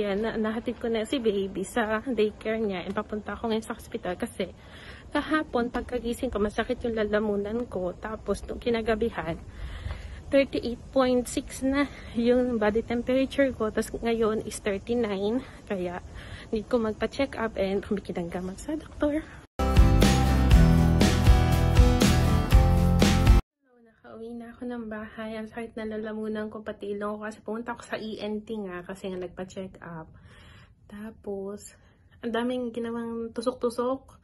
ayan, nahatid ko na si baby sa daycare niya and papunta ako ngayon sa hospital kasi kahapon pagkagising ko masakit yung lalamunan ko, tapos nung kinagabihan 38.6 na yung body temperature ko, tapos ngayon is 39, kaya need ko magpa-check up and humikin ng gamot sa doktor. Nakauwi na ako ng bahay. Ang sakit na lalamunan ko, pati ilong ko kasi pumunta ako sa ENT nga kasi nga nagpa-check up. Tapos, ang daming ginawang tusok-tusok.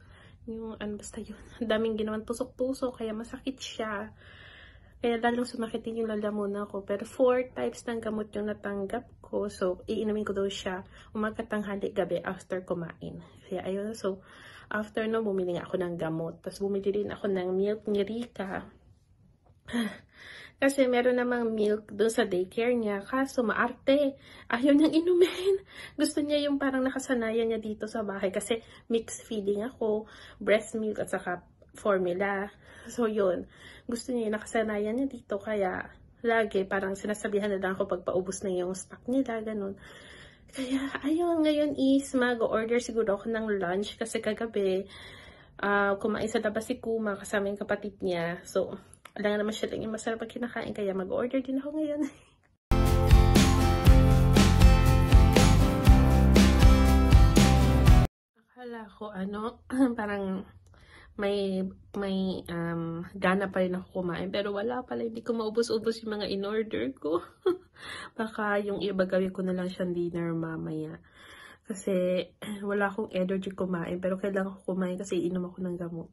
Basta yun. Ang daming ginawang tusok-tusok kaya masakit siya. Kaya lalong sumakit din yung lalamunan ko. Pero 4 types ng gamot yung natanggap ko. So, iinumin ko daw siya umaga, tanghali, gabi after kumain. Kaya ayun. So, after no, bumili nga ako ng gamot. Tapos bumili din ako ng milk ni Rika. Kasi meron namang milk doon sa daycare niya, kaso maarte. Ayaw niyang inumin. Gusto niya yung parang nakasanayan niya dito sa bahay kasi mixed feeding ako, breast milk at saka formula. So yun, gusto niya yung nakasanayan niya dito, kaya lagi parang sinasabihan na lang ako pag paubos na yung stock nila, ganun. Kaya ayun, ngayon is mag-order siguro ako ng lunch kasi kagabi kumain sa labas si Kuma kasama yung kapatid niya. So alam naman siya lang yung masarap pag kinakain, kaya mag-order din ako ngayon. Akala ko parang may gana pa rin ako kumain, pero wala pala, hindi ko maubos-ubos yung mga in-order ko. Baka yung iba gawin ko na lang siyang dinner mamaya. Kasi wala akong energy kumain, pero kailangan ko kumain kasi inom ako ng gamot.